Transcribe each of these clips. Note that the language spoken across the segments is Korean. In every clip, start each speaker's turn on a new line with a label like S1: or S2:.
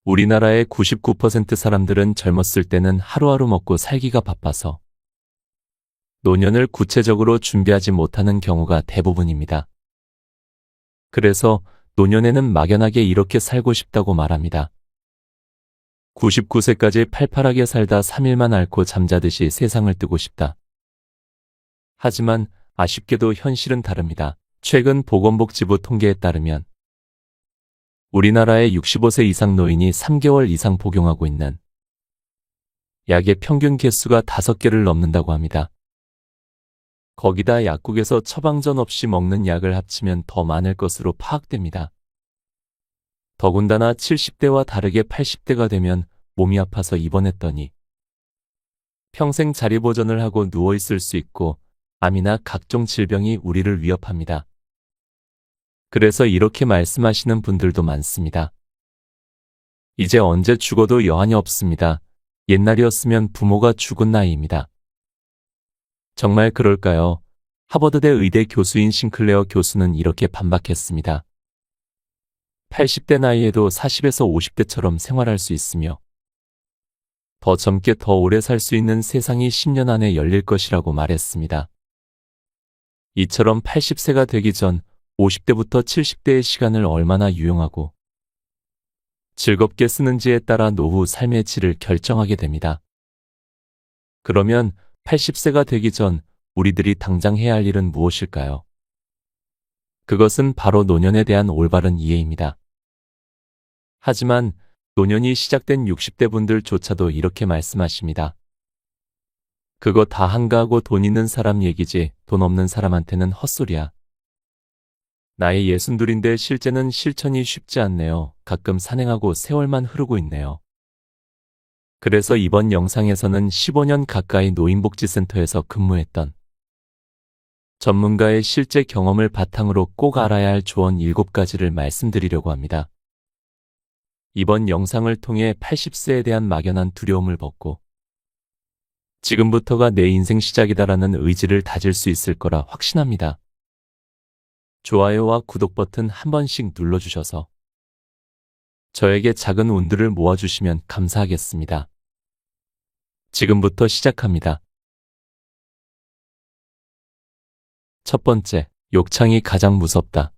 S1: 우리나라의 99% 사람들은 젊었을 때는 하루하루 먹고 살기가 바빠서 노년을 구체적으로 준비하지 못하는 경우가 대부분입니다. 그래서 노년에는 막연하게 이렇게 살고 싶다고 말합니다. 99세까지 팔팔하게 살다 3일만 앓고 잠자듯이 세상을 뜨고 싶다. 하지만 아쉽게도 현실은 다릅니다. 최근 보건복지부 통계에 따르면 우리나라의 65세 이상 노인이 3개월 이상 복용하고 있는 약의 평균 개수가 5개를 넘는다고 합니다. 거기다 약국에서 처방전 없이 먹는 약을 합치면 더 많을 것으로 파악됩니다. 더군다나 70대와 다르게 80대가 되면 몸이 아파서 입원했더니 평생 자리보전을 하고 누워있을 수 있고 암이나 각종 질병이 우리를 위협합니다. 그래서 이렇게 말씀하시는 분들도 많습니다. 이제 언제 죽어도 여한이 없습니다. 옛날이었으면 부모가 죽은 나이입니다. 정말 그럴까요? 하버드대 의대 교수인 싱클레어 교수는 이렇게 반박했습니다. 80대 나이에도 40에서 50대처럼 생활할 수 있으며 더 젊게 더 오래 살 수 있는 세상이 10년 안에 열릴 것이라고 말했습니다. 이처럼 80세가 되기 전 50대부터 70대의 시간을 얼마나 유용하고 즐겁게 쓰는지에 따라 노후 삶의 질을 결정하게 됩니다. 그러면 80세가 되기 전 우리들이 당장 해야 할 일은 무엇일까요? 그것은 바로 노년에 대한 올바른 이해입니다. 하지만 노년이 시작된 60대 분들조차도 이렇게 말씀하십니다. 그거 다 한가하고 돈 있는 사람 얘기지 돈 없는 사람한테는 헛소리야. 나이 62인데 실제는 실천이 쉽지 않네요. 가끔 산행하고 세월만 흐르고 있네요. 그래서 이번 영상에서는 15년 가까이 노인복지센터에서 근무했던 전문가의 실제 경험을 바탕으로 꼭 알아야 할 조언 7가지를 말씀드리려고 합니다. 이번 영상을 통해 80세에 대한 막연한 두려움을 벗고 지금부터가 내 인생 시작이다라는 의지를 다질 수 있을 거라 확신합니다. 좋아요와 구독 버튼 한 번씩 눌러주셔서 저에게 작은 운들을 모아주시면 감사하겠습니다. 지금부터 시작합니다. 첫 번째, 욕창이 가장 무섭다.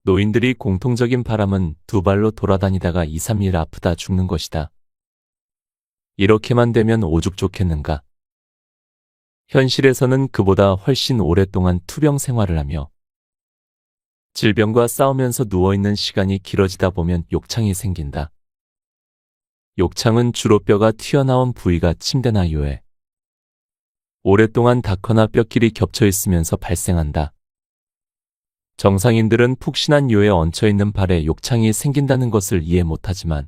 S1: 노인들이 공통적인 바람은 두 발로 돌아다니다가 2, 3일 아프다 죽는 것이다. 이렇게만 되면 오죽 좋겠는가. 현실에서는 그보다 훨씬 오랫동안 투병 생활을 하며 질병과 싸우면서 누워있는 시간이 길어지다 보면 욕창이 생긴다. 욕창은 주로 뼈가 튀어나온 부위가 침대나 요에 오랫동안 닿거나 뼈끼리 겹쳐 있으면서 발생한다. 정상인들은 푹신한 요에 얹혀있는 발에 욕창이 생긴다는 것을 이해 못하지만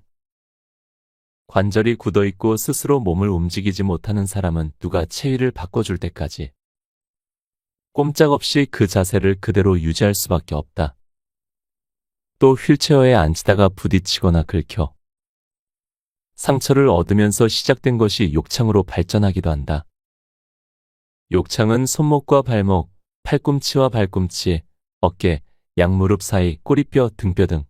S1: 관절이 굳어있고 스스로 몸을 움직이지 못하는 사람은 누가 체위를 바꿔줄 때까지 꼼짝없이 그 자세를 그대로 유지할 수밖에 없다. 또 휠체어에 앉히다가 부딪히거나 긁혀 상처를 얻으면서 시작된 것이 욕창으로 발전하기도 한다. 욕창은 손목과 발목, 팔꿈치와 발꿈치, 어깨, 양무릎 사이, 꼬리뼈, 등뼈 등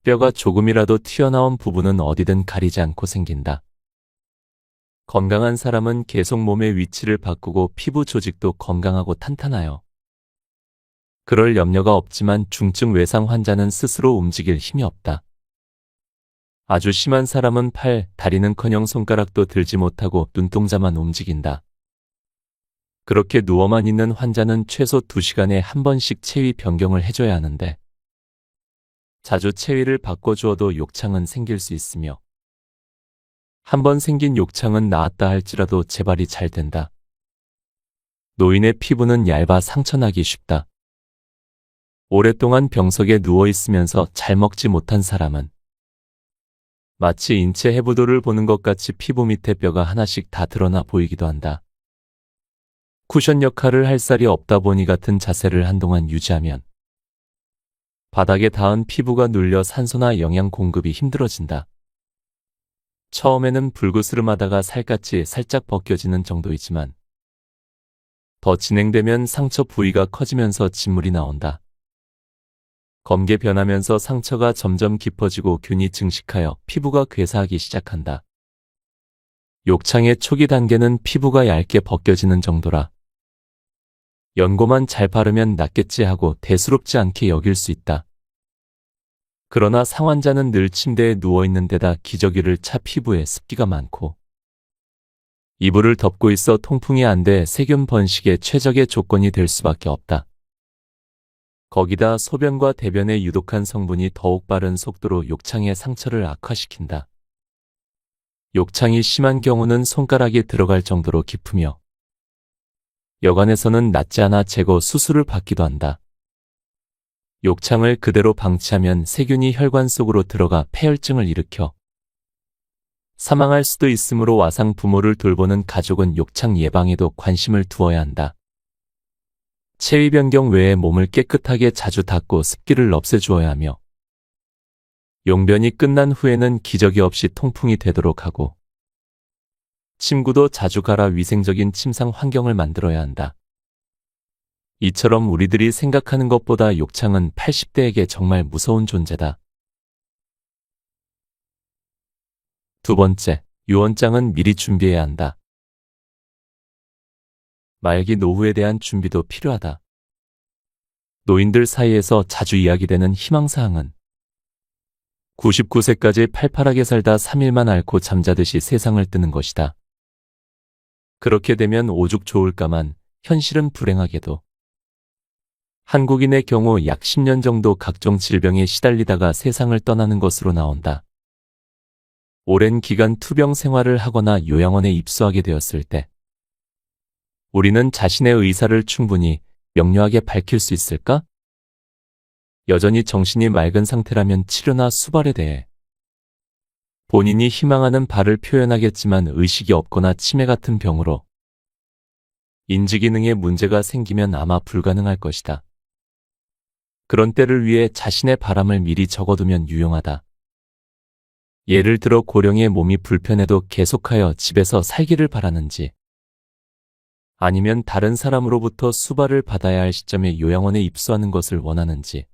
S1: 뼈가 조금이라도 튀어나온 부분은 어디든 가리지 않고 생긴다. 건강한 사람은 계속 몸의 위치를 바꾸고 피부 조직도 건강하고 탄탄하여 그럴 염려가 없지만 중증 외상 환자는 스스로 움직일 힘이 없다. 아주 심한 사람은 팔, 다리는커녕 손가락도 들지 못하고 눈동자만 움직인다. 그렇게 누워만 있는 환자는 최소 2시간에 한 번씩 체위 변경을 해줘야 하는데 자주 체위를 바꿔주어도 욕창은 생길 수 있으며 한 번 생긴 욕창은 나았다 할지라도 재발이 잘 된다. 노인의 피부는 얇아 상처나기 쉽다. 오랫동안 병석에 누워있으면서 잘 먹지 못한 사람은 마치 인체 해부도를 보는 것 같이 피부 밑에 뼈가 하나씩 다 드러나 보이기도 한다. 쿠션 역할을 할 살이 없다 보니 같은 자세를 한동안 유지하면 바닥에 닿은 피부가 눌려 산소나 영양 공급이 힘들어진다. 처음에는 불그스름하다가 살갗이 살짝 벗겨지는 정도이지만 더 진행되면 상처 부위가 커지면서 진물이 나온다. 검게 변하면서 상처가 점점 깊어지고 균이 증식하여 피부가 괴사하기 시작한다. 욕창의 초기 단계는 피부가 얇게 벗겨지는 정도라. 연고만 잘 바르면 낫겠지 하고 대수롭지 않게 여길 수 있다. 그러나 상환자는 늘 침대에 누워있는 데다 기저귀를 차 피부에 습기가 많고 이불을 덮고 있어 통풍이 안 돼 세균 번식의 최적의 조건이 될 수밖에 없다. 거기다 소변과 대변의 유독한 성분이 더욱 빠른 속도로 욕창의 상처를 악화시킨다. 욕창이 심한 경우는 손가락이 들어갈 정도로 깊으며 여관에서는 낫지 않아 제거 수술을 받기도 한다. 욕창을 그대로 방치하면 세균이 혈관 속으로 들어가 폐혈증을 일으켜 사망할 수도 있으므로 와상 부모를 돌보는 가족은 욕창 예방에도 관심을 두어야 한다. 체위 변경 외에 몸을 깨끗하게 자주 닦고 습기를 없애주어야 하며 용변이 끝난 후에는 기저귀 없이 통풍이 되도록 하고 침구도 자주 갈아 위생적인 침상 환경을 만들어야 한다. 이처럼 우리들이 생각하는 것보다 욕창은 80대에게 정말 무서운 존재다. 두 번째, 유언장은 미리 준비해야 한다. 말기 노후에 대한 준비도 필요하다. 노인들 사이에서 자주 이야기되는 희망사항은 99세까지 팔팔하게 살다 3일만 앓고 잠자듯이 세상을 뜨는 것이다. 그렇게 되면 오죽 좋을까만 현실은 불행하게도 한국인의 경우 약 10년 정도 각종 질병에 시달리다가 세상을 떠나는 것으로 나온다. 오랜 기간 투병 생활을 하거나 요양원에 입소하게 되었을 때 우리는 자신의 의사를 충분히 명료하게 밝힐 수 있을까? 여전히 정신이 맑은 상태라면 치료나 수발에 대해 본인이 희망하는 바를 표현하겠지만 의식이 없거나 치매 같은 병으로 인지기능에 문제가 생기면 아마 불가능할 것이다. 그런 때를 위해 자신의 바람을 미리 적어두면 유용하다. 예를 들어 고령의 몸이 불편해도 계속하여 집에서 살기를 바라는지 아니면 다른 사람으로부터 수발을 받아야 할 시점에 요양원에 입소하는 것을 원하는지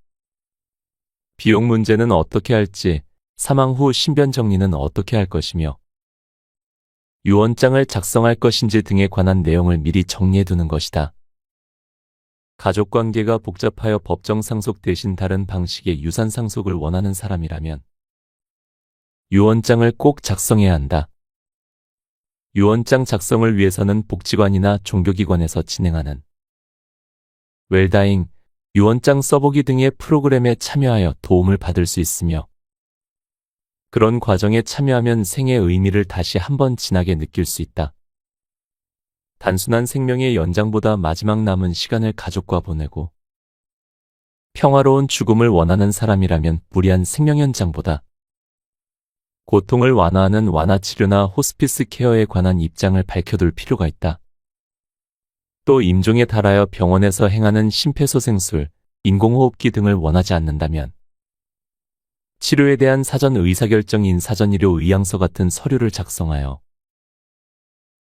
S1: 비용 문제는 어떻게 할지 사망 후 신변 정리는 어떻게 할 것이며 유언장을 작성할 것인지 등에 관한 내용을 미리 정리해두는 것이다. 가족관계가 복잡하여 법정 상속 대신 다른 방식의 유산 상속을 원하는 사람이라면 유언장을 꼭 작성해야 한다. 유언장 작성을 위해서는 복지관이나 종교기관에서 진행하는 웰다잉, 유언장 써보기 등의 프로그램에 참여하여 도움을 받을 수 있으며 그런 과정에 참여하면 생의 의미를 다시 한번 진하게 느낄 수 있다. 단순한 생명의 연장보다 마지막 남은 시간을 가족과 보내고 평화로운 죽음을 원하는 사람이라면 무리한 생명 연장보다 고통을 완화하는 완화치료나 호스피스 케어에 관한 입장을 밝혀둘 필요가 있다. 또 임종에 달하여 병원에서 행하는 심폐소생술, 인공호흡기 등을 원하지 않는다면 치료에 대한 사전 의사결정인 사전의료 의향서 같은 서류를 작성하여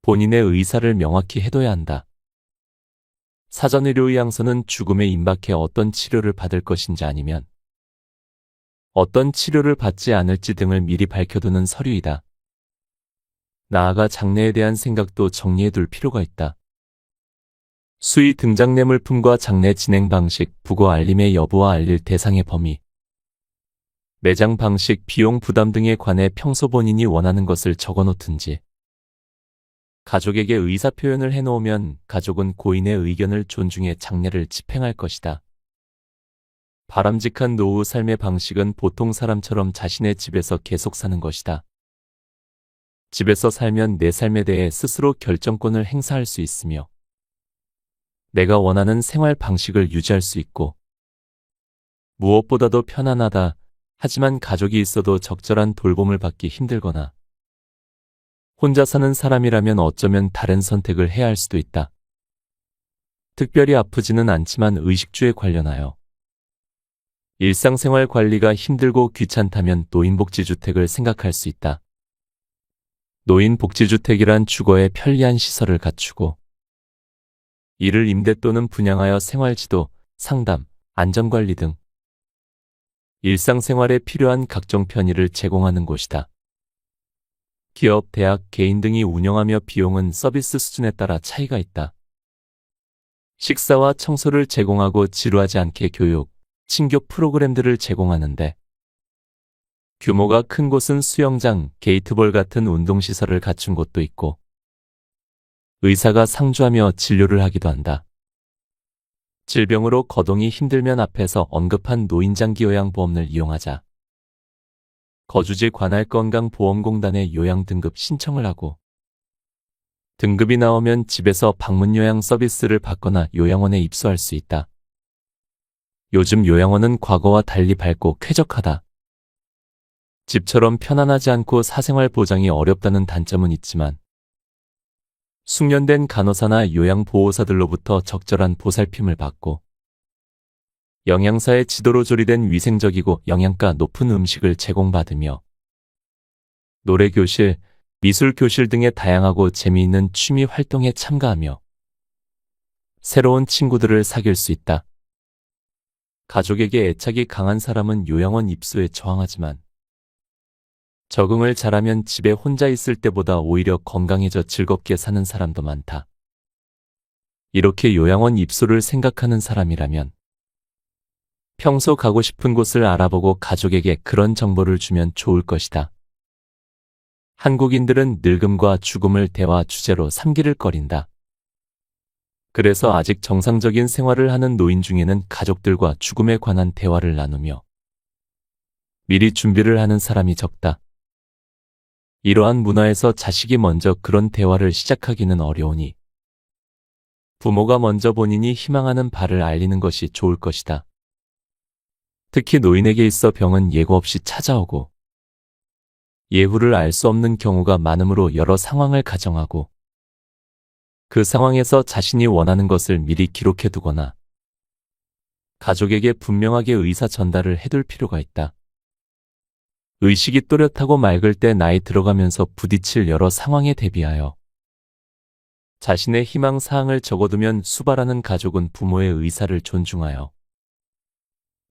S1: 본인의 의사를 명확히 해둬야 한다. 사전의료 의향서는 죽음에 임박해 어떤 치료를 받을 것인지 아니면 어떤 치료를 받지 않을지 등을 미리 밝혀두는 서류이다. 나아가 장례에 대한 생각도 정리해둘 필요가 있다. 수의 등장례물품과 장례 진행 방식, 부고 알림의 여부와 알릴 대상의 범위, 매장 방식, 비용 부담 등에 관해 평소 본인이 원하는 것을 적어놓든지 가족에게 의사표현을 해놓으면 가족은 고인의 의견을 존중해 장례를 집행할 것이다. 바람직한 노후 삶의 방식은 보통 사람처럼 자신의 집에서 계속 사는 것이다. 집에서 살면 내 삶에 대해 스스로 결정권을 행사할 수 있으며 내가 원하는 생활 방식을 유지할 수 있고 무엇보다도 편안하다. 하지만 가족이 있어도 적절한 돌봄을 받기 힘들거나 혼자 사는 사람이라면 어쩌면 다른 선택을 해야 할 수도 있다. 특별히 아프지는 않지만 의식주에 관련하여 일상생활 관리가 힘들고 귀찮다면 노인복지주택을 생각할 수 있다. 노인복지주택이란 주거에 편리한 시설을 갖추고 이를 임대 또는 분양하여 생활지도, 상담, 안전관리 등 일상생활에 필요한 각종 편의를 제공하는 곳이다. 기업, 대학, 개인 등이 운영하며 비용은 서비스 수준에 따라 차이가 있다. 식사와 청소를 제공하고 지루하지 않게 교육, 친교 프로그램들을 제공하는데 규모가 큰 곳은 수영장, 게이트볼 같은 운동시설을 갖춘 곳도 있고 의사가 상주하며 진료를 하기도 한다. 질병으로 거동이 힘들면 앞에서 언급한 노인장기 요양보험을 이용하자. 거주지 관할 건강보험공단에 요양 등급 신청을 하고 등급이 나오면 집에서 방문 요양 서비스를 받거나 요양원에 입소할 수 있다. 요즘 요양원은 과거와 달리 밝고 쾌적하다. 집처럼 편안하지 않고 사생활 보장이 어렵다는 단점은 있지만 숙련된 간호사나 요양보호사들로부터 적절한 보살핌을 받고 영양사의 지도로 조리된 위생적이고 영양가 높은 음식을 제공받으며 노래교실, 미술교실 등의 다양하고 재미있는 취미 활동에 참가하며 새로운 친구들을 사귈 수 있다. 가족에게 애착이 강한 사람은 요양원 입소에 저항하지만 적응을 잘하면 집에 혼자 있을 때보다 오히려 건강해져 즐겁게 사는 사람도 많다. 이렇게 요양원 입소를 생각하는 사람이라면 평소 가고 싶은 곳을 알아보고 가족에게 그런 정보를 주면 좋을 것이다. 한국인들은 늙음과 죽음을 대화 주제로 삼기를 꺼린다. 그래서 아직 정상적인 생활을 하는 노인 중에는 가족들과 죽음에 관한 대화를 나누며 미리 준비를 하는 사람이 적다. 이러한 문화에서 자식이 먼저 그런 대화를 시작하기는 어려우니 부모가 먼저 본인이 희망하는 바를 알리는 것이 좋을 것이다. 특히 노인에게 있어 병은 예고 없이 찾아오고 예후를 알 수 없는 경우가 많으므로 여러 상황을 가정하고 그 상황에서 자신이 원하는 것을 미리 기록해 두거나 가족에게 분명하게 의사 전달을 해둘 필요가 있다. 의식이 또렷하고 맑을 때 나이 들어가면서 부딪힐 여러 상황에 대비하여 자신의 희망 사항을 적어두면 수발하는 가족은 부모의 의사를 존중하여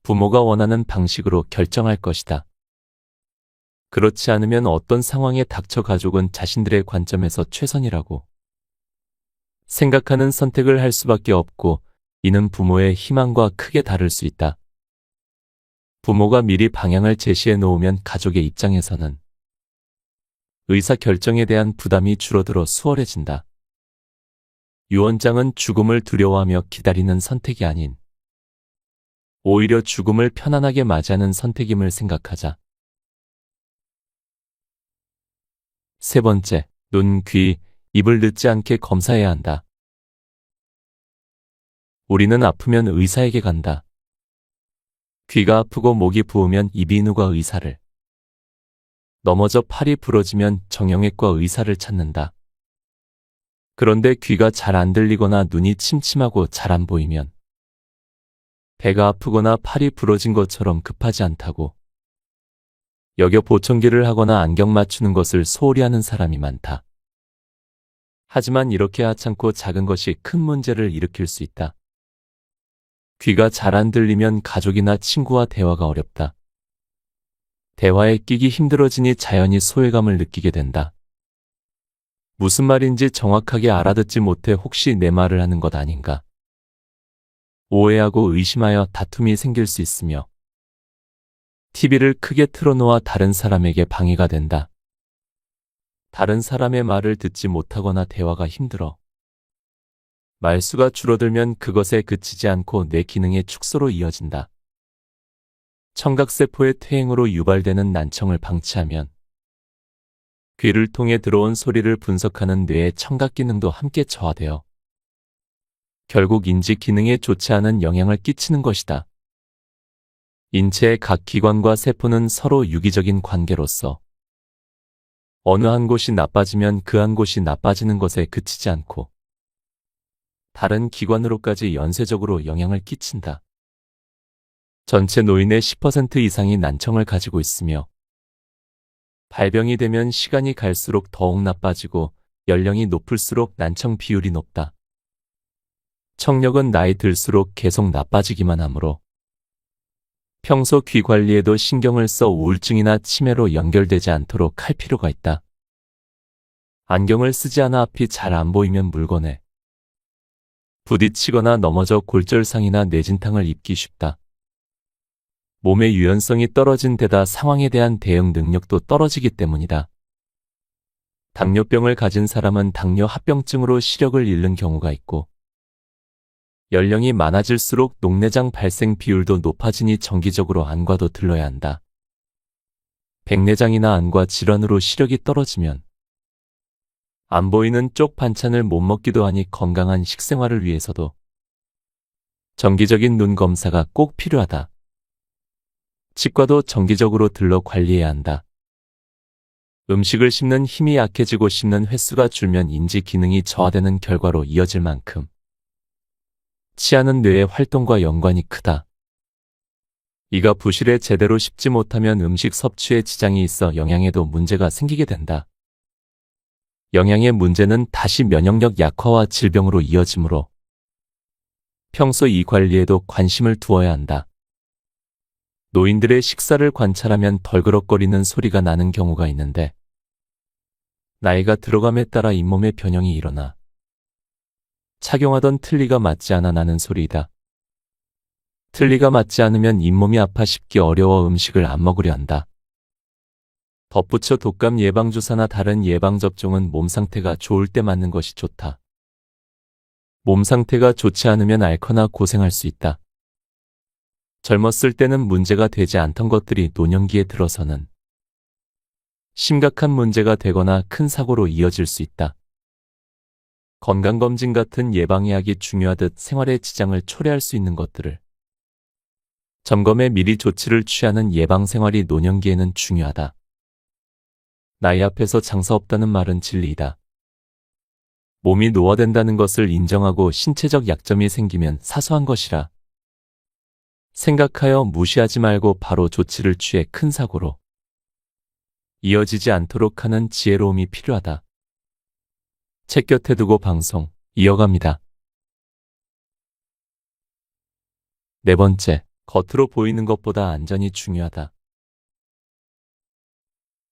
S1: 부모가 원하는 방식으로 결정할 것이다. 그렇지 않으면 어떤 상황에 닥쳐 가족은 자신들의 관점에서 최선이라고 생각하는 선택을 할 수밖에 없고 이는 부모의 희망과 크게 다를 수 있다. 부모가 미리 방향을 제시해 놓으면 가족의 입장에서는 의사 결정에 대한 부담이 줄어들어 수월해진다. 유언장은 죽음을 두려워하며 기다리는 선택이 아닌 오히려 죽음을 편안하게 맞이하는 선택임을 생각하자. 세 번째, 눈, 귀, 입을 늦지 않게 검사해야 한다. 우리는 아프면 의사에게 간다. 귀가 아프고 목이 부으면 이비인후과 의사를, 넘어져 팔이 부러지면 정형외과 의사를 찾는다. 그런데 귀가 잘 안 들리거나 눈이 침침하고 잘 안 보이면 배가 아프거나 팔이 부러진 것처럼 급하지 않다고 여겨 보청기를 하거나 안경 맞추는 것을 소홀히 하는 사람이 많다. 하지만 이렇게 하찮고 작은 것이 큰 문제를 일으킬 수 있다. 귀가 잘 안 들리면 가족이나 친구와 대화가 어렵다. 대화에 끼기 힘들어지니 자연히 소외감을 느끼게 된다. 무슨 말인지 정확하게 알아듣지 못해 혹시 내 말을 하는 것 아닌가. 오해하고 의심하여 다툼이 생길 수 있으며 TV를 크게 틀어놓아 다른 사람에게 방해가 된다. 다른 사람의 말을 듣지 못하거나 대화가 힘들어 말수가 줄어들면 그것에 그치지 않고 내 기능의 축소로 이어진다. 청각세포의 퇴행으로 유발되는 난청을 방치하면 귀를 통해 들어온 소리를 분석하는 뇌의 청각 기능도 함께 저하되어 결국 인지 기능에 좋지 않은 영향을 끼치는 것이다. 인체의 각 기관과 세포는 서로 유기적인 관계로서 어느 한 곳이 나빠지면 그 한 곳이 나빠지는 것에 그치지 않고 다른 기관으로까지 연쇄적으로 영향을 끼친다. 전체 노인의 10% 이상이 난청을 가지고 있으며 발병이 되면 시간이 갈수록 더욱 나빠지고 연령이 높을수록 난청 비율이 높다. 청력은 나이 들수록 계속 나빠지기만 하므로 평소 귀 관리에도 신경을 써 우울증이나 치매로 연결되지 않도록 할 필요가 있다. 안경을 쓰지 않아 앞이 잘 안 보이면 물건에 부딪히거나 넘어져 골절상이나 뇌진탕을 입기 쉽다. 몸의 유연성이 떨어진 데다 상황에 대한 대응 능력도 떨어지기 때문이다. 당뇨병을 가진 사람은 당뇨 합병증으로 시력을 잃는 경우가 있고, 연령이 많아질수록 녹내장 발생 비율도 높아지니 정기적으로 안과도 들러야 한다. 백내장이나 안과 질환으로 시력이 떨어지면 안 보이는 쪽 반찬을 못 먹기도 하니 건강한 식생활을 위해서도 정기적인 눈 검사가 꼭 필요하다. 치과도 정기적으로 들러 관리해야 한다. 음식을 씹는 힘이 약해지고 씹는 횟수가 줄면 인지 기능이 저하되는 결과로 이어질 만큼 치아는 뇌의 활동과 연관이 크다. 이가 부실해 제대로 씹지 못하면 음식 섭취에 지장이 있어 영양에도 문제가 생기게 된다. 영양의 문제는 다시 면역력 약화와 질병으로 이어지므로 평소 이 관리에도 관심을 두어야 한다. 노인들의 식사를 관찰하면 덜그럭거리는 소리가 나는 경우가 있는데, 나이가 들어감에 따라 잇몸의 변형이 일어나 착용하던 틀니가 맞지 않아 나는 소리이다. 틀니가 맞지 않으면 잇몸이 아파 씹기 어려워 음식을 안 먹으려 한다. 덧붙여 독감 예방주사나 다른 예방접종은 몸 상태가 좋을 때 맞는 것이 좋다. 몸 상태가 좋지 않으면 앓거나 고생할 수 있다. 젊었을 때는 문제가 되지 않던 것들이 노년기에 들어서는 심각한 문제가 되거나 큰 사고로 이어질 수 있다. 건강검진 같은 예방의학이 중요하듯 생활에 지장을 초래할 수 있는 것들을 점검해 미리 조치를 취하는 예방생활이 노년기에는 중요하다. 나이 앞에서 장사 없다는 말은 진리이다. 몸이 노화된다는 것을 인정하고 신체적 약점이 생기면 사소한 것이라 생각하여 무시하지 말고 바로 조치를 취해 큰 사고로 이어지지 않도록 하는 지혜로움이 필요하다. 책 곁에 두고 방송 이어갑니다. 네 번째, 겉으로 보이는 것보다 안전이 중요하다.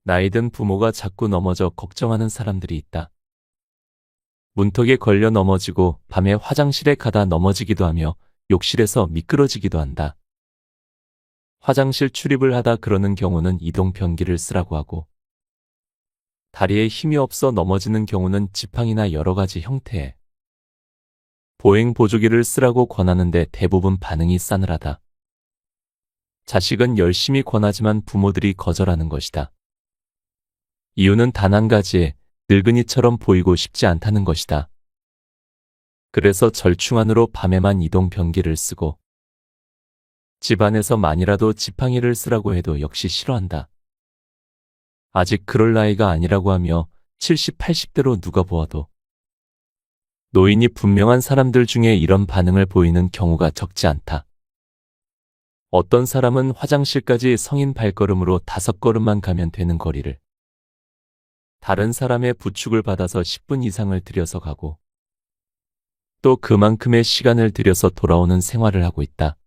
S1: 나이든 부모가 자꾸 넘어져 걱정하는 사람들이 있다. 문턱에 걸려 넘어지고 밤에 화장실에 가다 넘어지기도 하며 욕실에서 미끄러지기도 한다. 화장실 출입을 하다 그러는 경우는 이동변기를 쓰라고 하고, 다리에 힘이 없어 넘어지는 경우는 지팡이나 여러 가지 형태의 보행 보조기를 쓰라고 권하는데 대부분 반응이 싸늘하다. 자식은 열심히 권하지만 부모들이 거절하는 것이다. 이유는 단 한 가지에 늙은이처럼 보이고 싶지 않다는 것이다. 그래서 절충안으로 밤에만 이동변기를 쓰고 집안에서만이라도 지팡이를 쓰라고 해도 역시 싫어한다. 아직 그럴 나이가 아니라고 하며 70, 80대로 누가 보아도 노인이 분명한 사람들 중에 이런 반응을 보이는 경우가 적지 않다. 어떤 사람은 화장실까지 성인 발걸음으로 5걸음만 가면 되는 거리를 다른 사람의 부축을 받아서 10분 이상을 들여서 가고 또 그만큼의 시간을 들여서 돌아오는 생활을 하고 있다.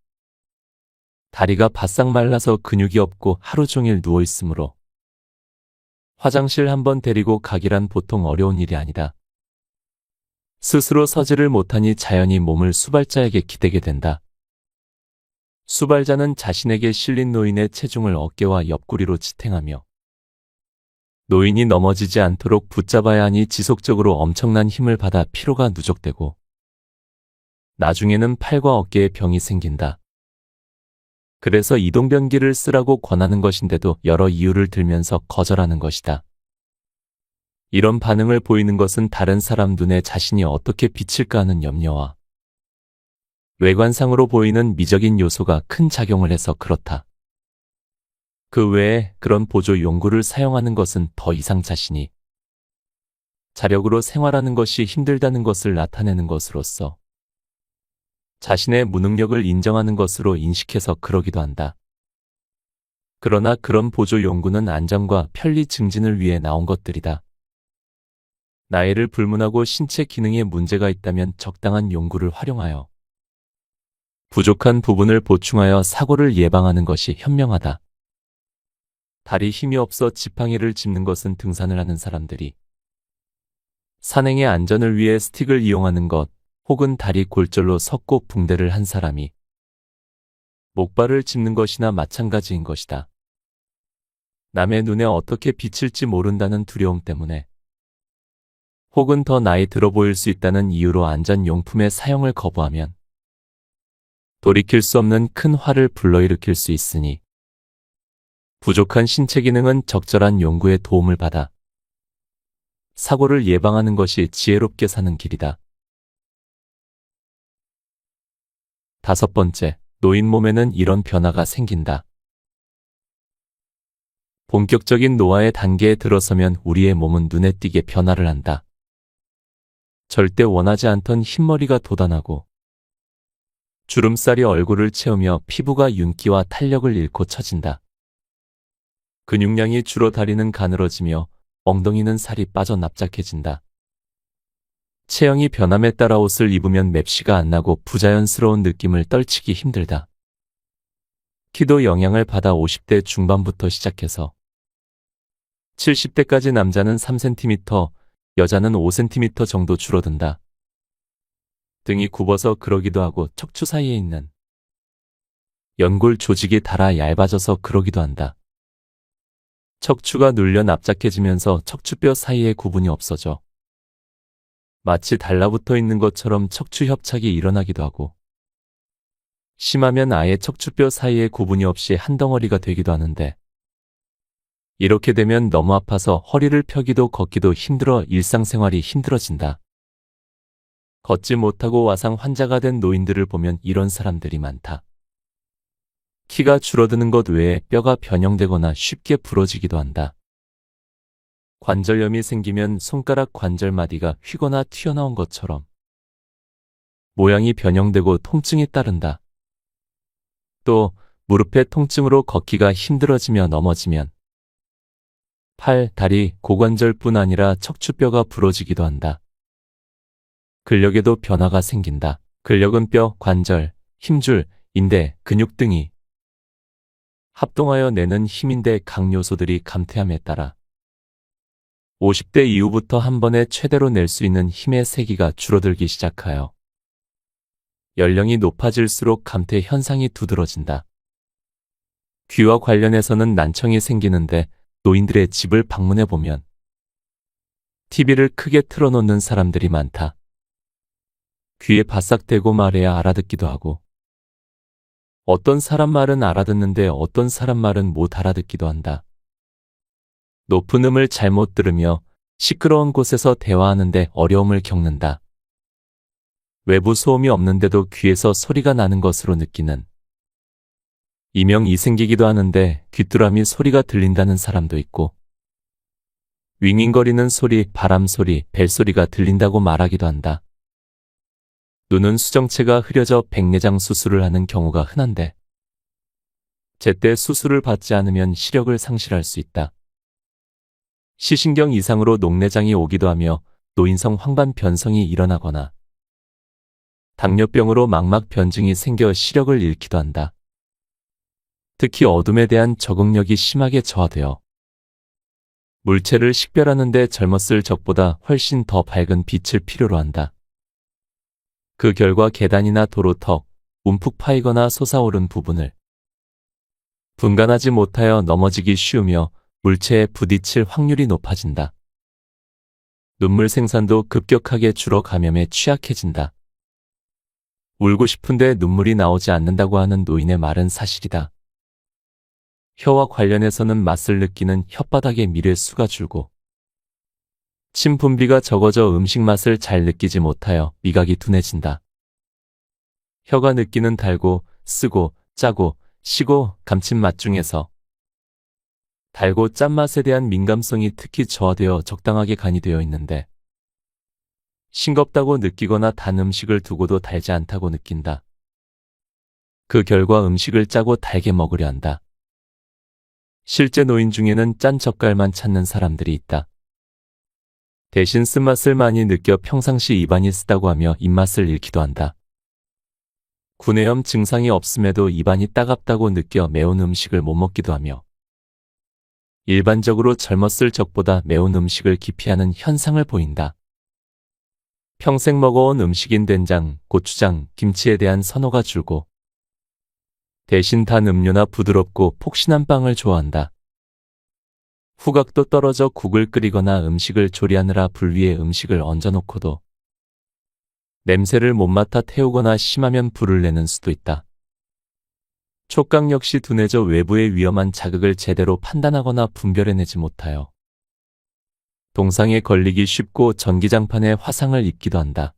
S1: 다리가 바싹 말라서 근육이 없고 하루 종일 누워 있으므로 화장실 한번 데리고 가기란 보통 어려운 일이 아니다. 스스로 서지를 못하니 자연히 몸을 수발자에게 기대게 된다. 수발자는 자신에게 실린 노인의 체중을 어깨와 옆구리로 지탱하며 노인이 넘어지지 않도록 붙잡아야 하니 지속적으로 엄청난 힘을 받아 피로가 누적되고 나중에는 팔과 어깨에 병이 생긴다. 그래서 이동변기를 쓰라고 권하는 것인데도 여러 이유를 들면서 거절하는 것이다. 이런 반응을 보이는 것은 다른 사람 눈에 자신이 어떻게 비칠까 하는 염려와 외관상으로 보이는 미적인 요소가 큰 작용을 해서 그렇다. 그 외에 그런 보조 용구를 사용하는 것은 더 이상 자신이 자력으로 생활하는 것이 힘들다는 것을 나타내는 것으로서 자신의 무능력을 인정하는 것으로 인식해서 그러기도 한다. 그러나 그런 보조 용구는 안전과 편리 증진을 위해 나온 것들이다. 나이를 불문하고 신체 기능에 문제가 있다면 적당한 용구를 활용하여 부족한 부분을 보충하여 사고를 예방하는 것이 현명하다. 다리 힘이 없어 지팡이를 짚는 것은 등산을 하는 사람들이 산행의 안전을 위해 스틱을 이용하는 것 혹은 다리 골절로 석고 붕대를 한 사람이 목발을 짚는 것이나 마찬가지인 것이다. 남의 눈에 어떻게 비칠지 모른다는 두려움 때문에 혹은 더 나이 들어 보일 수 있다는 이유로 안전용품의 사용을 거부하면 돌이킬 수 없는 큰 화를 불러일으킬 수 있으니 부족한 신체 기능은 적절한 연구의 도움을 받아 사고를 예방하는 것이 지혜롭게 사는 길이다. 5번째, 노인 몸에는 이런 변화가 생긴다. 본격적인 노화의 단계에 들어서면 우리의 몸은 눈에 띄게 변화를 한다. 절대 원하지 않던 흰머리가 돋아나고 주름살이 얼굴을 채우며 피부가 윤기와 탄력을 잃고 처진다. 근육량이 줄어다리는 가늘어지며 엉덩이는 살이 빠져 납작해진다. 체형이 변함에 따라 옷을 입으면 맵시가 안 나고 부자연스러운 느낌을 떨치기 힘들다. 키도 영향을 받아 50대 중반부터 시작해서 70대까지 남자는 3cm, 여자는 5cm 정도 줄어든다. 등이 굽어서 그러기도 하고 척추 사이에 있는 연골 조직이 닳아 얇아져서 그러기도 한다. 척추가 눌려 납작해지면서 척추뼈 사이에 구분이 없어져 마치 달라붙어 있는 것처럼 척추 협착이 일어나기도 하고 심하면 아예 척추뼈 사이에 구분이 없이 한 덩어리가 되기도 하는데 이렇게 되면 너무 아파서 허리를 펴기도 걷기도 힘들어 일상생활이 힘들어진다. 걷지 못하고 와상 환자가 된 노인들을 보면 이런 사람들이 많다. 키가 줄어드는 것 외에 뼈가 변형되거나 쉽게 부러지기도 한다. 관절염이 생기면 손가락 관절마디가 휘거나 튀어나온 것처럼 모양이 변형되고 통증이 따른다. 또 무릎의 통증으로 걷기가 힘들어지며 넘어지면 팔, 다리, 고관절뿐 아니라 척추뼈가 부러지기도 한다. 근력에도 변화가 생긴다. 근력은 뼈, 관절, 힘줄, 인대, 근육 등이 합동하여 내는 힘인데 각 요소들이 감퇴함에 따라 50대 이후부터 한 번에 최대로 낼 수 있는 힘의 세기가 줄어들기 시작하여 연령이 높아질수록 감퇴 현상이 두드러진다. 귀와 관련해서는 난청이 생기는데 노인들의 집을 방문해 보면 TV를 크게 틀어놓는 사람들이 많다. 귀에 바싹 대고 말해야 알아듣기도 하고 어떤 사람 말은 알아듣는데 어떤 사람 말은 못 알아듣기도 한다. 높은 음을 잘못 들으며 시끄러운 곳에서 대화하는데 어려움을 겪는다. 외부 소음이 없는데도 귀에서 소리가 나는 것으로 느끼는 이명이 생기기도 하는데 귀뚜라미 소리가 들린다는 사람도 있고 윙윙거리는 소리, 바람 소리, 벨소리가 들린다고 말하기도 한다. 눈은 수정체가 흐려져 백내장 수술을 하는 경우가 흔한데 제때 수술을 받지 않으면 시력을 상실할 수 있다. 시신경 이상으로 녹내장이 오기도 하며 노인성 황반 변성이 일어나거나 당뇨병으로 망막 변증이 생겨 시력을 잃기도 한다. 특히 어둠에 대한 적응력이 심하게 저하되어 물체를 식별하는 데 젊었을 적보다 훨씬 더 밝은 빛을 필요로 한다. 그 결과 계단이나 도로턱, 움푹 파이거나 솟아오른 부분을 분간하지 못하여 넘어지기 쉬우며 물체에 부딪힐 확률이 높아진다. 눈물 생산도 급격하게 줄어 감염에 취약해진다. 울고 싶은데 눈물이 나오지 않는다고 하는 노인의 말은 사실이다. 혀와 관련해서는 맛을 느끼는 혓바닥에 밀의 수가 줄고 침 분비가 적어져 음식 맛을 잘 느끼지 못하여 미각이 둔해진다. 혀가 느끼는 달고, 쓰고, 짜고, 시고, 감칠맛 중에서 달고 짠맛에 대한 민감성이 특히 저하되어 적당하게 간이되어 있는데 싱겁다고 느끼거나 단 음식을 두고도 달지 않다고 느낀다. 그 결과 음식을 짜고 달게 먹으려 한다. 실제 노인 중에는 짠 젓갈만 찾는 사람들이 있다. 대신 쓴맛을 많이 느껴 평상시 입안이 쓰다고 하며 입맛을 잃기도 한다. 구내염 증상이 없음에도 입안이 따갑다고 느껴 매운 음식을 못 먹기도 하며 일반적으로 젊었을 적보다 매운 음식을 기피하는 현상을 보인다. 평생 먹어온 음식인 된장, 고추장, 김치에 대한 선호가 줄고 대신 단 음료나 부드럽고 폭신한 빵을 좋아한다. 후각도 떨어져 국을 끓이거나 음식을 조리하느라 불 위에 음식을 얹어놓고도 냄새를 못 맡아 태우거나 심하면 불을 내는 수도 있다. 촉각 역시 둔해져 외부의 위험한 자극을 제대로 판단하거나 분별해내지 못하여 동상에 걸리기 쉽고 전기장판에 화상을 입기도 한다.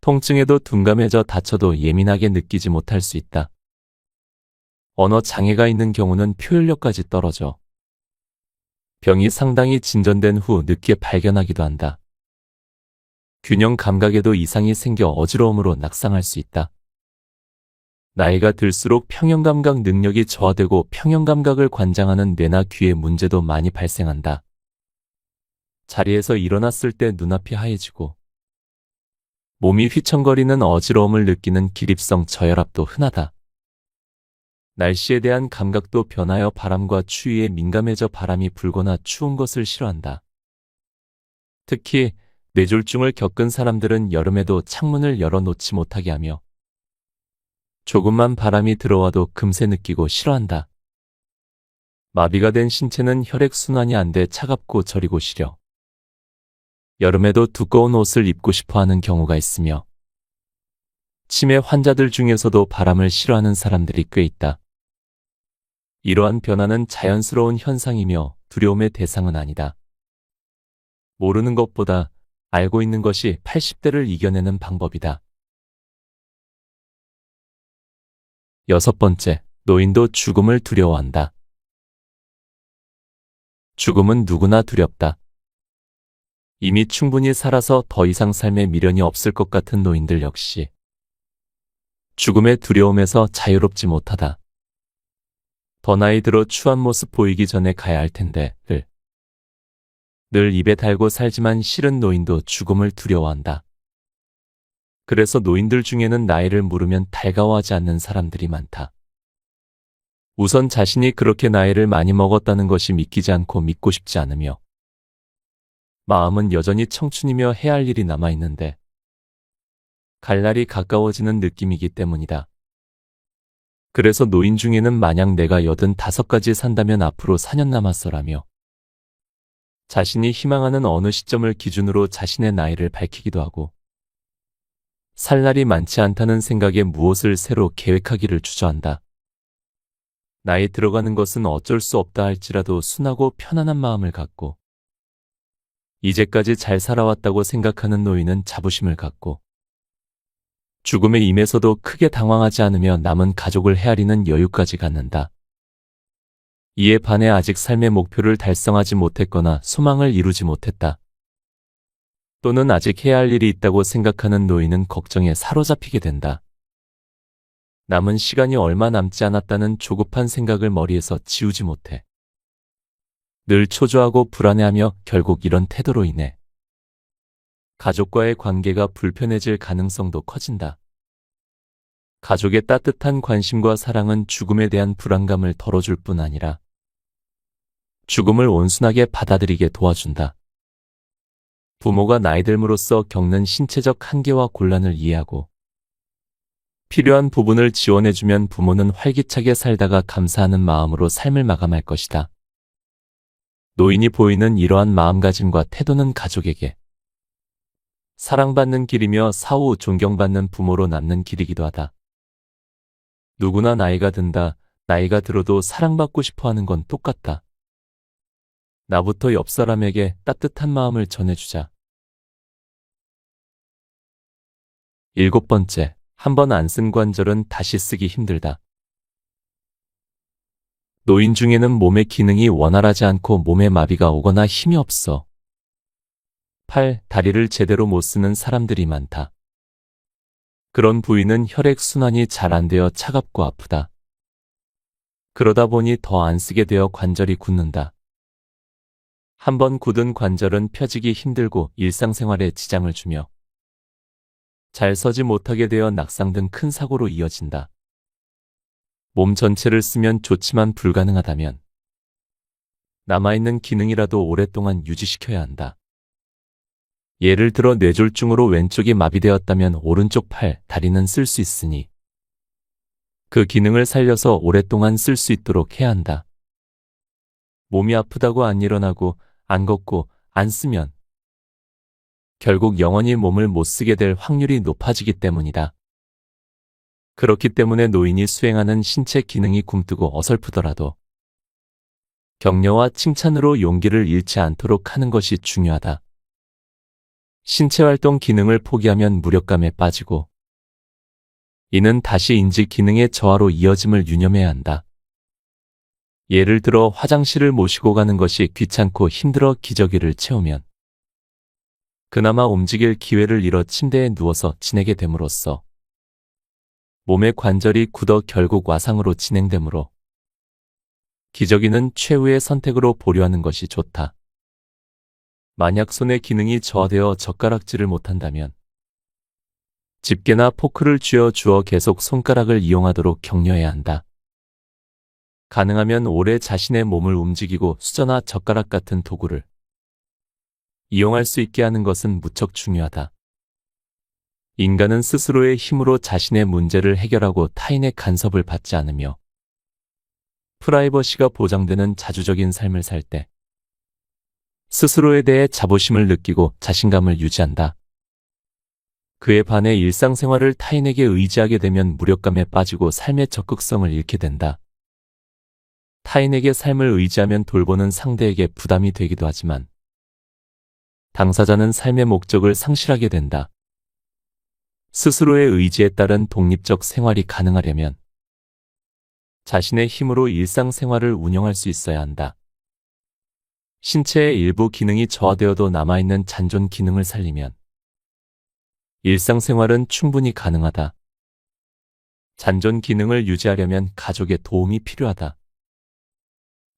S1: 통증에도 둔감해져 다쳐도 예민하게 느끼지 못할 수 있다. 언어 장애가 있는 경우는 표현력까지 떨어져 병이 상당히 진전된 후 늦게 발견하기도 한다. 균형 감각에도 이상이 생겨 어지러움으로 낙상할 수 있다. 나이가 들수록 평형감각 능력이 저하되고 평형감각을 관장하는 뇌나 귀에 문제도 많이 발생한다. 자리에서 일어났을 때 눈앞이 하얘지고 몸이 휘청거리는 어지러움을 느끼는 기립성 저혈압도 흔하다. 날씨에 대한 감각도 변하여 바람과 추위에 민감해져 바람이 불거나 추운 것을 싫어한다. 특히 뇌졸중을 겪은 사람들은 여름에도 창문을 열어놓지 못하게 하며 조금만 바람이 들어와도 금세 느끼고 싫어한다. 마비가 된 신체는 혈액순환이 안 돼 차갑고 저리고 시려 여름에도 두꺼운 옷을 입고 싶어하는 경우가 있으며 치매 환자들 중에서도 바람을 싫어하는 사람들이 꽤 있다. 이러한 변화는 자연스러운 현상이며 두려움의 대상은 아니다. 모르는 것보다 알고 있는 것이 80대를 이겨내는 방법이다. 6번째, 노인도 죽음을 두려워한다. 죽음은 누구나 두렵다. 이미 충분히 살아서 더 이상 삶에 미련이 없을 것 같은 노인들 역시 죽음의 두려움에서 자유롭지 못하다. 더 나이 들어 추한 모습 보이기 전에 가야 할 텐데 늘 입에 달고 살지만 실은 노인도 죽음을 두려워한다. 그래서 노인들 중에는 나이를 물으면 달가워하지 않는 사람들이 많다. 우선 자신이 그렇게 나이를 많이 먹었다는 것이 믿기지 않고 믿고 싶지 않으며 마음은 여전히 청춘이며 해야 할 일이 남아있는데 갈 날이 가까워지는 느낌이기 때문이다. 그래서 노인 중에는 만약 내가 85까지 산다면 앞으로 4년 남았어라며 자신이 희망하는 어느 시점을 기준으로 자신의 나이를 밝히기도 하고 살 날이 많지 않다는 생각에 무엇을 새로 계획하기를 주저한다. 나이 들어가는 것은 어쩔 수 없다 할지라도 순하고 편안한 마음을 갖고 이제까지 잘 살아왔다고 생각하는 노인은 자부심을 갖고 죽음의 임에서도 크게 당황하지 않으며 남은 가족을 헤아리는 여유까지 갖는다. 이에 반해 아직 삶의 목표를 달성하지 못했거나 소망을 이루지 못했다. 또는 아직 해야 할 일이 있다고 생각하는 노인은 걱정에 사로잡히게 된다. 남은 시간이 얼마 남지 않았다는 조급한 생각을 머리에서 지우지 못해 늘 초조하고 불안해하며 결국 이런 태도로 인해 가족과의 관계가 불편해질 가능성도 커진다. 가족의 따뜻한 관심과 사랑은 죽음에 대한 불안감을 덜어줄 뿐 아니라 죽음을 온순하게 받아들이게 도와준다. 부모가 나이 들므로써 겪는 신체적 한계와 곤란을 이해하고 필요한 부분을 지원해주면 부모는 활기차게 살다가 감사하는 마음으로 삶을 마감할 것이다. 노인이 보이는 이러한 마음가짐과 태도는 가족에게 사랑받는 길이며 사후 존경받는 부모로 남는 길이기도 하다. 누구나 나이가 든다. 나이가 들어도 사랑받고 싶어하는 건 똑같다. 나부터 옆 사람에게 따뜻한 마음을 전해주자. 7번째, 한 번 안 쓴 관절은 다시 쓰기 힘들다. 노인 중에는 몸의 기능이 원활하지 않고 몸에 마비가 오거나 힘이 없어 팔, 다리를 제대로 못 쓰는 사람들이 많다. 그런 부위는 혈액순환이 잘 안 되어 차갑고 아프다. 그러다 보니 더 안 쓰게 되어 관절이 굳는다. 한 번 굳은 관절은 펴지기 힘들고 일상생활에 지장을 주며 잘 서지 못하게 되어 낙상 등 큰 사고로 이어진다. 몸 전체를 쓰면 좋지만 불가능하다면 남아있는 기능이라도 오랫동안 유지시켜야 한다. 예를 들어 뇌졸중으로 왼쪽이 마비되었다면 오른쪽 팔, 다리는 쓸 수 있으니 그 기능을 살려서 오랫동안 쓸 수 있도록 해야 한다. 몸이 아프다고 안 일어나고 안 걷고 안 쓰면 결국 영원히 몸을 못 쓰게 될 확률이 높아지기 때문이다. 그렇기 때문에 노인이 수행하는 신체 기능이 굼뜨고 어설프더라도 격려와 칭찬으로 용기를 잃지 않도록 하는 것이 중요하다. 신체 활동 기능을 포기하면 무력감에 빠지고 이는 다시 인지 기능의 저하로 이어짐을 유념해야 한다. 예를 들어 화장실을 모시고 가는 것이 귀찮고 힘들어 기저귀를 채우면 그나마 움직일 기회를 잃어 침대에 누워서 지내게 됨으로써 몸의 관절이 굳어 결국 와상으로 진행되므로 기저귀는 최후의 선택으로 보류하는 것이 좋다. 만약 손의 기능이 저하되어 젓가락질을 못한다면 집게나 포크를 쥐어 주어 계속 손가락을 이용하도록 격려해야 한다. 가능하면 오래 자신의 몸을 움직이고 수저나 젓가락 같은 도구를 이용할 수 있게 하는 것은 무척 중요하다. 인간은 스스로의 힘으로 자신의 문제를 해결하고 타인의 간섭을 받지 않으며 프라이버시가 보장되는 자주적인 삶을 살 때 스스로에 대해 자부심을 느끼고 자신감을 유지한다. 그에 반해 일상생활을 타인에게 의지하게 되면 무력감에 빠지고 삶의 적극성을 잃게 된다. 타인에게 삶을 의지하면 돌보는 상대에게 부담이 되기도 하지만 당사자는 삶의 목적을 상실하게 된다. 스스로의 의지에 따른 독립적 생활이 가능하려면 자신의 힘으로 일상생활을 운영할 수 있어야 한다. 신체의 일부 기능이 저하되어도 남아있는 잔존 기능을 살리면 일상생활은 충분히 가능하다. 잔존 기능을 유지하려면 가족의 도움이 필요하다.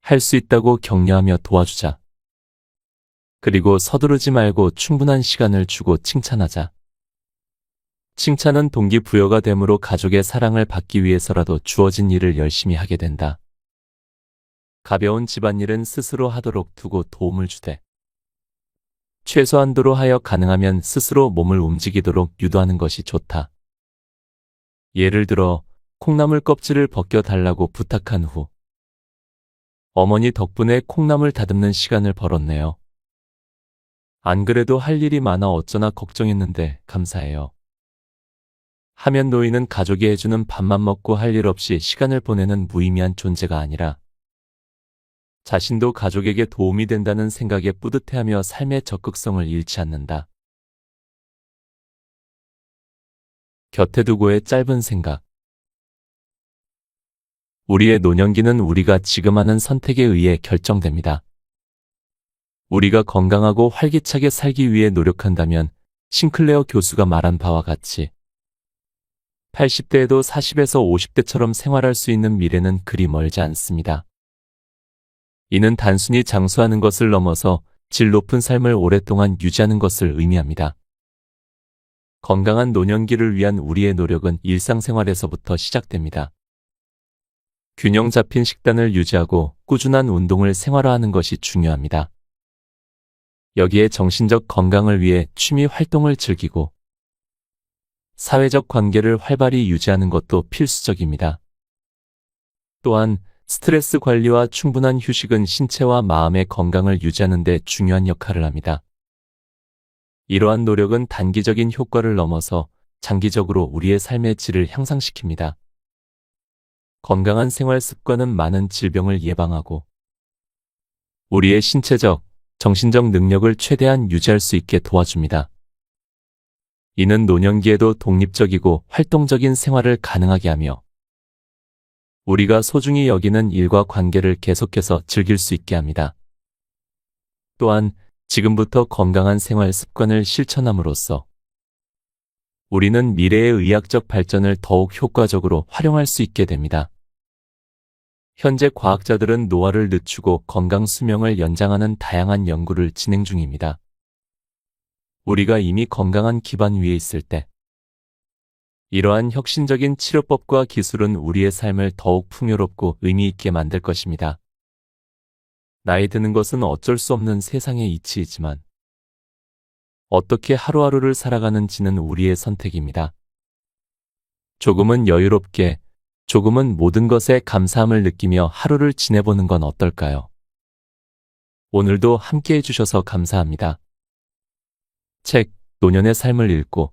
S1: 할 수 있다고 격려하며 도와주자. 그리고 서두르지 말고 충분한 시간을 주고 칭찬하자. 칭찬은 동기부여가 되므로 가족의 사랑을 받기 위해서라도 주어진 일을 열심히 하게 된다. 가벼운 집안일은 스스로 하도록 두고 도움을 주되 최소한도로 하여 가능하면 스스로 몸을 움직이도록 유도하는 것이 좋다. 예를 들어 콩나물 껍질을 벗겨 달라고 부탁한 후 어머니 덕분에 콩나물 다듬는 시간을 벌었네요. 안 그래도 할 일이 많아 어쩌나 걱정했는데 감사해요. 하면 노인은 가족이 해주는 밥만 먹고 할 일 없이 시간을 보내는 무의미한 존재가 아니라 자신도 가족에게 도움이 된다는 생각에 뿌듯해하며 삶의 적극성을 잃지 않는다. 곁에 두고의 짧은 생각. 우리의 노년기는 우리가 지금 하는 선택에 의해 결정됩니다. 우리가 건강하고 활기차게 살기 위해 노력한다면 싱클레어 교수가 말한 바와 같이 80대에도 40에서 50대처럼 생활할 수 있는 미래는 그리 멀지 않습니다. 이는 단순히 장수하는 것을 넘어서 질 높은 삶을 오랫동안 유지하는 것을 의미합니다. 건강한 노년기를 위한 우리의 노력은 일상생활에서부터 시작됩니다. 균형 잡힌 식단을 유지하고 꾸준한 운동을 생활화하는 것이 중요합니다. 여기에 정신적 건강을 위해 취미 활동을 즐기고 사회적 관계를 활발히 유지하는 것도 필수적입니다. 또한 스트레스 관리와 충분한 휴식은 신체와 마음의 건강을 유지하는 데 중요한 역할을 합니다. 이러한 노력은 단기적인 효과를 넘어서 장기적으로 우리의 삶의 질을 향상시킵니다. 건강한 생활 습관은 많은 질병을 예방하고 우리의 신체적, 정신적 능력을 최대한 유지할 수 있게 도와줍니다. 이는 노년기에도 독립적이고 활동적인 생활을 가능하게 하며 우리가 소중히 여기는 일과 관계를 계속해서 즐길 수 있게 합니다. 또한 지금부터 건강한 생활 습관을 실천함으로써 우리는 미래의 의학적 발전을 더욱 효과적으로 활용할 수 있게 됩니다. 현재 과학자들은 노화를 늦추고 건강 수명을 연장하는 다양한 연구를 진행 중입니다. 우리가 이미 건강한 기반 위에 있을 때 이러한 혁신적인 치료법과 기술은 우리의 삶을 더욱 풍요롭고 의미 있게 만들 것입니다. 나이 드는 것은 어쩔 수 없는 세상의 이치이지만 어떻게 하루하루를 살아가는지는 우리의 선택입니다. 조금은 여유롭게, 조금은 모든 것에 감사함을 느끼며 하루를 지내보는 건 어떨까요? 오늘도 함께 해주셔서 감사합니다. 책, 노년의 삶을 읽고